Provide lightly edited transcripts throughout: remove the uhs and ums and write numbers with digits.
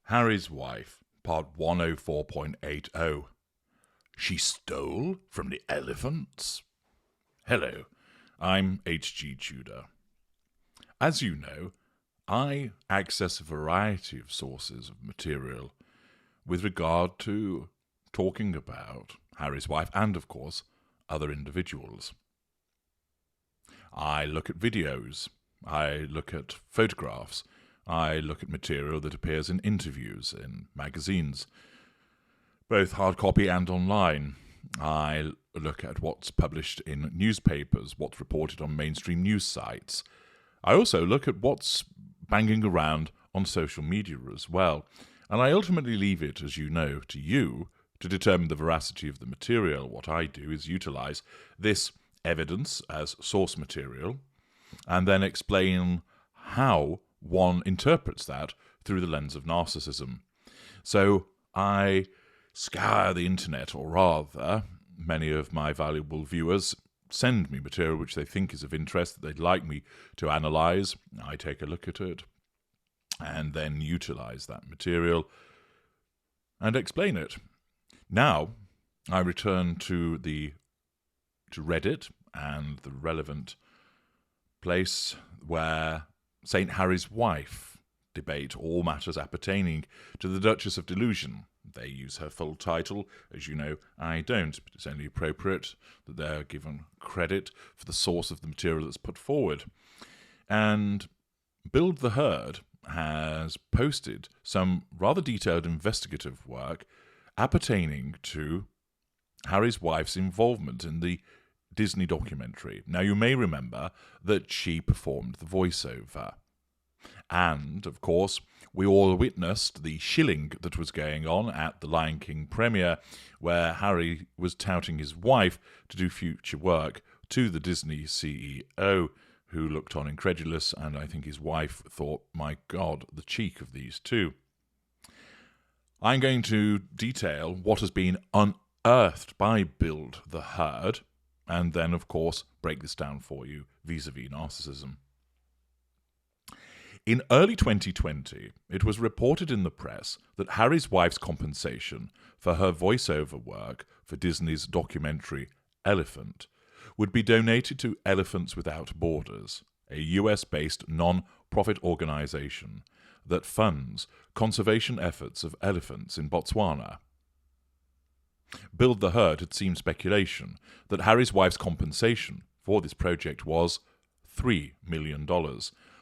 Harry's Wife, Part 104.80. She stole from the elephants? Hello, I'm H.G. Tudor. As you know, I access a variety of sources of material with regard to talking about Harry's wife and, of course, other individuals. I look at videos, I look at photographs, I look at material that appears in interviews, in magazines, both hard copy and online. I look at what's published in newspapers, what's reported on mainstream news sites. I also look at what's banging around on social media as well. And I ultimately leave it, as you know, to you to determine the veracity of the material. What I do is utilize this evidence as source material and then explain how one interprets that through the lens of narcissism. So I scour the internet, or rather, many of my valuable viewers send me material which they think is of interest, that they'd like me to analyse. I take a look at it and then utilise that material and explain it. Now, I return to Reddit and the relevant place where St. Harry's Wife debate all matters appertaining to the Duchess of Delusion. They use her full title. As you know, I don't, but it's only appropriate that they're given credit for the source of the material that's put forward. And Build the Herd has posted some rather detailed investigative work appertaining to Harry's wife's involvement in the Disney documentary. Now, you may remember that she performed the voiceover. And, of course, we all witnessed the shilling that was going on at the Lion King premiere, where Harry was touting his wife to do future work to the Disney CEO, who looked on incredulous, and I think his wife thought, my God, the cheek of these two. I'm going to detail what has been unearthed by Build the Herd, and then, of course, break this down for you vis-a-vis narcissism. In early 2020, it was reported in the press that Harry's wife's compensation for her voiceover work for Disney's documentary Elephant would be donated to Elephants Without Borders, a US-based non-profit organization that funds conservation efforts of elephants in Botswana. Build the Herd had seen speculation that Harry's wife's compensation for this project was $3 million,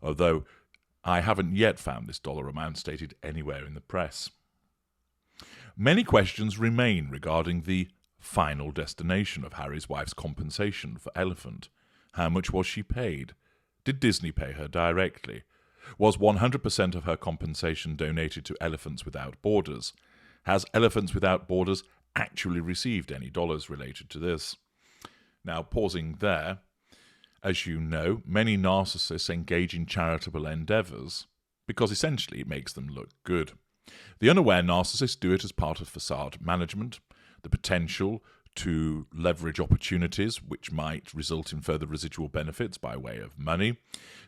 although I haven't yet found this dollar amount stated anywhere in the press. Many questions remain regarding the final destination of Harry's wife's compensation for Elephant. How much was she paid? Did Disney pay her directly? Was 100% of her compensation donated to Elephants Without Borders? Has Elephants Without Borders actually received any dollars related to this? Now, pausing there, as you know, many narcissists engage in charitable endeavours because essentially it makes them look good. The unaware narcissists do it as part of facade management, the potential to leverage opportunities which might result in further residual benefits by way of money,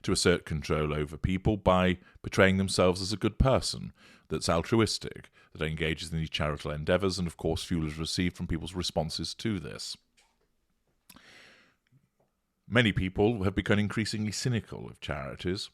to assert control over people by portraying themselves as a good person that's altruistic, that engages in these charitable endeavours, and of course fuel is received from people's responses to this. Many people have become increasingly cynical of charities,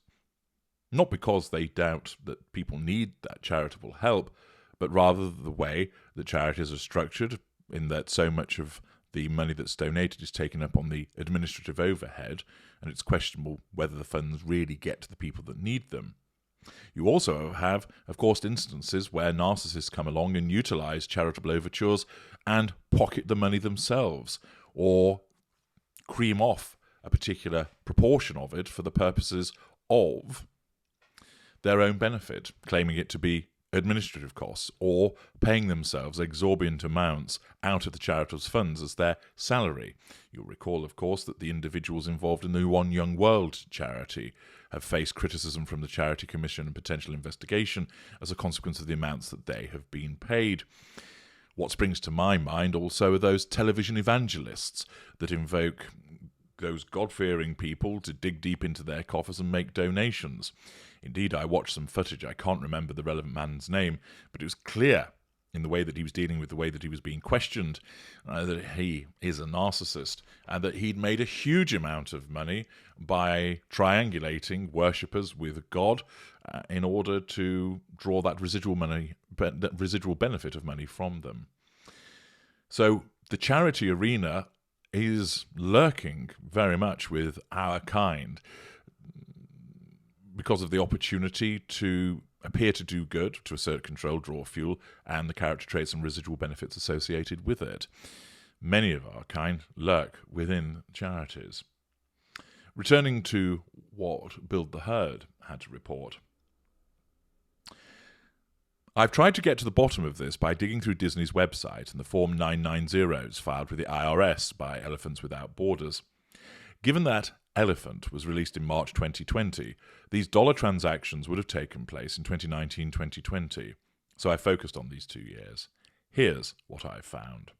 not because they doubt that people need that charitable help, but rather the way that charities are structured, in that so much of the money that's donated is taken up on the administrative overhead, and it's questionable whether the funds really get to the people that need them. You also have, of course, instances where narcissists come along and utilise charitable overtures and pocket the money themselves, or cream off a particular proportion of it for the purposes of their own benefit, claiming it to be administrative costs, or paying themselves exorbitant amounts out of the charity's funds as their salary. You'll recall, of course, that the individuals involved in the One Young World charity have faced criticism from the Charity Commission and potential investigation as a consequence of the amounts that they have been paid. What springs to my mind also are those television evangelists that invoke those God-fearing people to dig deep into their coffers and make donations. Indeed, I watched some footage. I can't remember the relevant man's name, but it was clear in the way that he was dealing with the way that he was being questioned, that he is a narcissist, and that he'd made a huge amount of money by triangulating worshippers with God in order to draw that residual benefit of money from them. So the charity arena is lurking very much with our kind because of the opportunity to appear to do good, to assert control, draw fuel, and the character traits and residual benefits associated with it. Many of our kind lurk within charities. Returning to what Build the Herd had to report. I've tried to get to the bottom of this by digging through Disney's website and the Form 990s filed with the IRS by Elephants Without Borders. Given that Elephant was released in March 2020, these dollar transactions would have taken place in 2019-2020, so I focused on these 2 years. Here's what I found.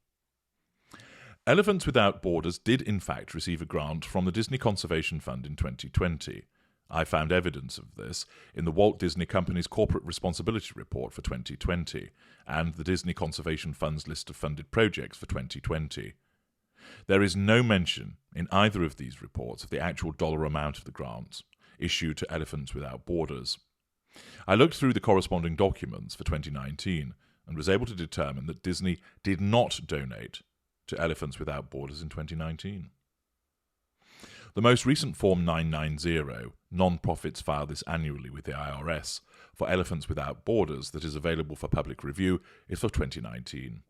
Elephants Without Borders did in fact receive a grant from the Disney Conservation Fund in 2020. I found evidence of this in the Walt Disney Company's Corporate Responsibility Report for 2020 and the Disney Conservation Fund's list of funded projects for 2020. There is no mention in either of these reports of the actual dollar amount of the grants issued to Elephants Without Borders. I looked through the corresponding documents for 2019 and was able to determine that Disney did not donate to Elephants Without Borders in 2019. The most recent Form 990, non-profits file this annually with the IRS, for Elephants Without Borders that is available for public review is for 2019.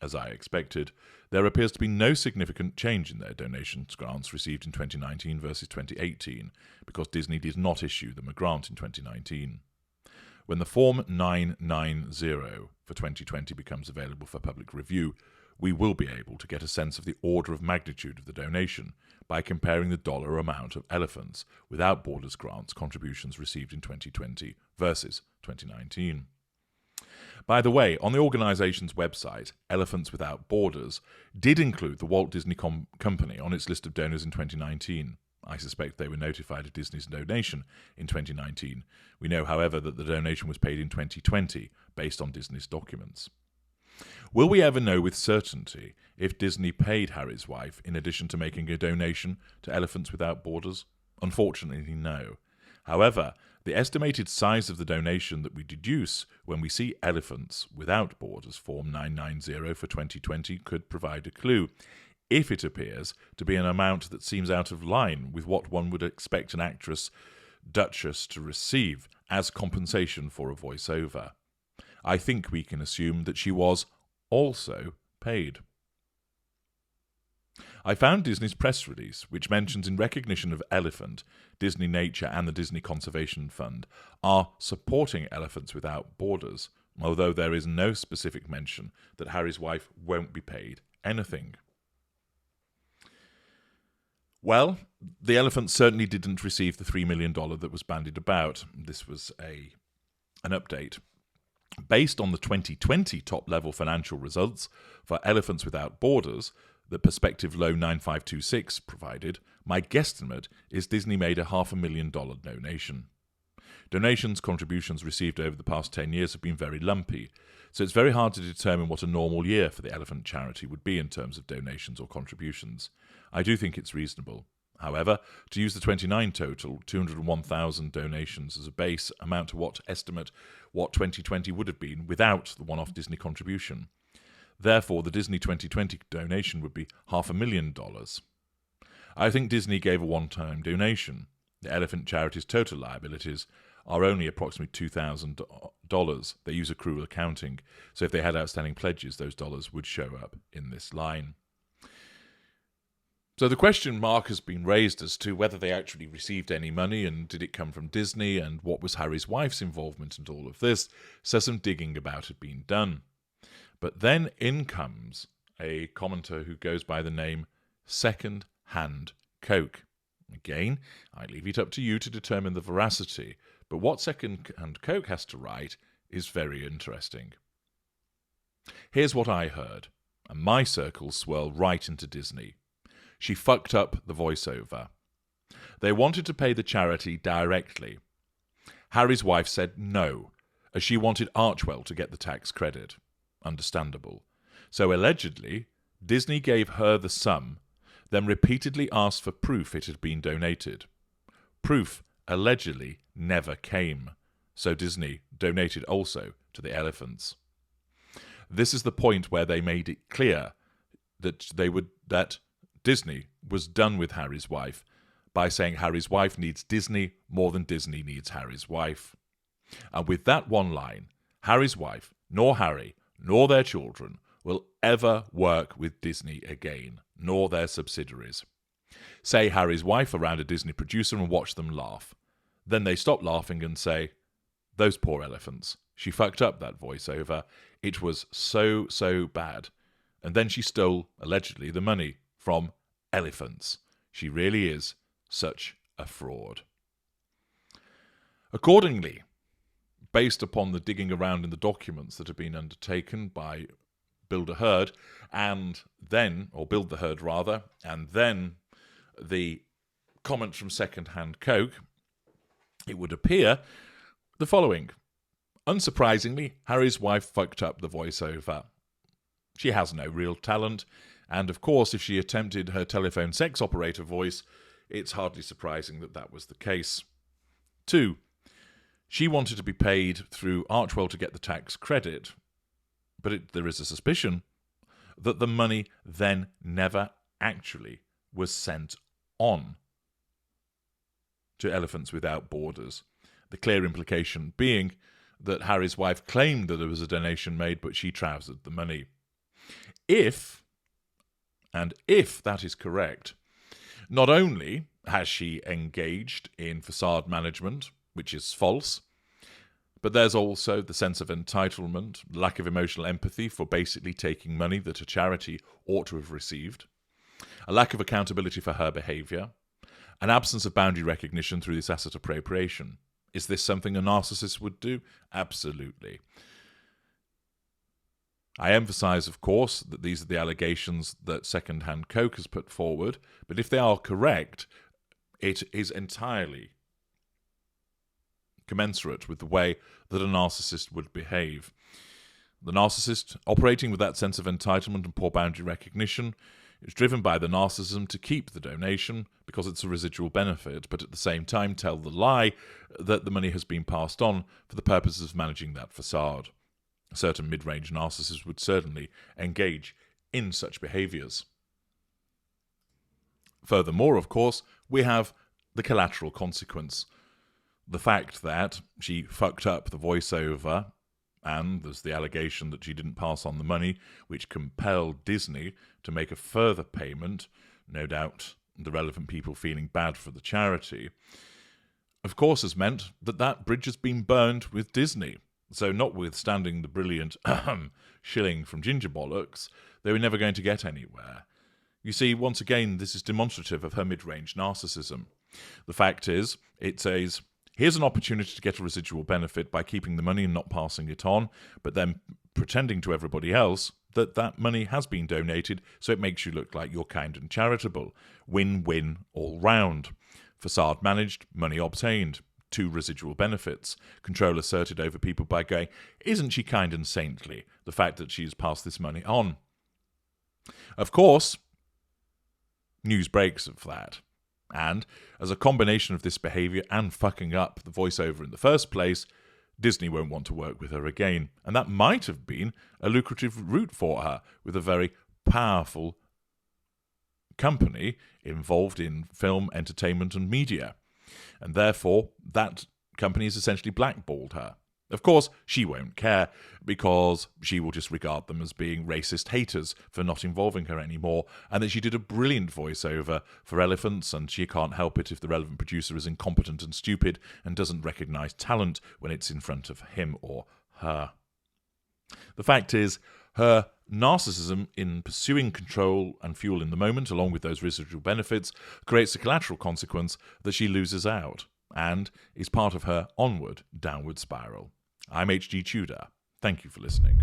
As I expected, there appears to be no significant change in their donations grants received in 2019 versus 2018, because Disney did not issue them a grant in 2019. When the Form 990 for 2020 becomes available for public review, we will be able to get a sense of the order of magnitude of the donation by comparing the dollar amount of Elephants Without Borders grants contributions received in 2020 versus 2019. By the way, on the organisation's website, Elephants Without Borders did include the Walt Disney Company on its list of donors in 2019. I suspect they were notified of Disney's donation in 2019. We know, however, that the donation was paid in 2020 based on Disney's documents. Will we ever know with certainty if Disney paid Harry's wife in addition to making a donation to Elephants Without Borders? Unfortunately, no. However, the estimated size of the donation that we deduce when we see Elephants Without Borders Form 990 for 2020 could provide a clue, if it appears to be an amount that seems out of line with what one would expect an actress Duchess to receive as compensation for a voiceover. I think we can assume that she was also paid. I found Disney's press release, which mentions in recognition of Elephant, Disney Nature and the Disney Conservation Fund are supporting Elephants Without Borders, although there is no specific mention that Harry's wife won't be paid anything. Well, the elephant certainly didn't receive the $3 million that was bandied about. This was an update. Based on the 2020 top-level financial results for Elephants Without Borders that Perspective Low 9526 provided, my guesstimate is Disney made a $500,000 donation. Donations contributions received over the past 10 years have been very lumpy, so it's very hard to determine what a normal year for the elephant charity would be in terms of donations or contributions. I do think it's reasonable. However, to use the 29 total, 201,000 donations as a base amount to estimate what 2020 would have been without the one-off Disney contribution. Therefore, the Disney 2020 donation would be $500,000. I think Disney gave a one-time donation. The elephant charity's total liabilities are only approximately $2,000. They use accrual accounting, so if they had outstanding pledges, those dollars would show up in this line. So the question mark has been raised as to whether they actually received any money and did it come from Disney and what was Harry's wife's involvement in all of this, so some digging about had been done. But then in comes a commenter who goes by the name Second Hand Coke. Again, I leave it up to you to determine the veracity, but what Second Hand Coke has to write is very interesting. Here's what I heard, and my circles swirl right into Disney. she fucked up the voiceover. They wanted to pay the charity directly. Harry's wife said no, as she wanted Archewell to get the tax credit. Understandable. So allegedly, Disney gave her the sum, then repeatedly asked for proof it had been donated. Proof allegedly never came, so Disney donated also to the elephants. This is the point where they made it clear that Disney was done with Harry's wife by saying Harry's wife needs Disney more than Disney needs Harry's wife. And with that one line, Harry's wife, nor Harry, nor their children will ever work with Disney again, nor their subsidiaries. Say Harry's wife around a Disney producer and watch them laugh. Then they stop laughing and say, those poor elephants. She fucked up that voiceover. It was so, so bad. And then she stole, allegedly, the money from elephants. She really is such a fraud. Accordingly, based upon the digging around in the documents that have been undertaken by Build the Herd, and then the comments from Second-Hand Coke, it would appear the following. Unsurprisingly, Harry's wife fucked up the voiceover. She has no real talent, and of course, if she attempted her telephone sex operator voice, it's hardly surprising that that was the case. 2. She wanted to be paid through Archewell to get the tax credit, but there is a suspicion that the money then never actually was sent on to Elephants Without Borders. The clear implication being that Harry's wife claimed that there was a donation made, but she trousered the money. If that is correct, not only has she engaged in facade management, which is false, but there's also the sense of entitlement, lack of emotional empathy for basically taking money that a charity ought to have received, a lack of accountability for her behaviour, an absence of boundary recognition through this asset appropriation. Is this something a narcissist would do? Absolutely. I emphasise, of course, that these are the allegations that Second-Hand Coke has put forward, but if they are correct, it is entirely commensurate with the way that a narcissist would behave. The narcissist, operating with that sense of entitlement and poor boundary recognition, is driven by the narcissism to keep the donation because it's a residual benefit, but at the same time tell the lie that the money has been passed on for the purposes of managing that facade. A certain mid-range narcissist would certainly engage in such behaviours. Furthermore, of course, we have the collateral consequence. The fact that she fucked up the voiceover, and there's the allegation that she didn't pass on the money, which compelled Disney to make a further payment, no doubt the relevant people feeling bad for the charity, of course has meant that that bridge has been burned with Disney. So notwithstanding the brilliant shilling from Ginger Bollocks, they were never going to get anywhere. You see, once again, this is demonstrative of her mid-range narcissism. The fact is, it says, here's an opportunity to get a residual benefit by keeping the money and not passing it on, but then pretending to everybody else that that money has been donated, so it makes you look like you're kind and charitable. Win-win all round. Facade managed, money obtained. 2 residual benefits. Control asserted over people by going, isn't she kind and saintly, the fact that she's passed this money on? Of course, news breaks of that. And as a combination of this behaviour and fucking up the voiceover in the first place, Disney won't want to work with her again. And that might have been a lucrative route for her, with a very powerful company involved in film, entertainment and media. And therefore, that company has essentially blackballed her. Of course, she won't care, because she will just regard them as being racist haters for not involving her anymore, and that she did a brilliant voiceover for elephants, and she can't help it if the relevant producer is incompetent and stupid and doesn't recognise talent when it's in front of him or her. The fact is, her narcissism in pursuing control and fuel in the moment, along with those residual benefits, creates a collateral consequence that she loses out, and is part of her onward downward spiral. I'm H.G. Tudor. Thank you for listening.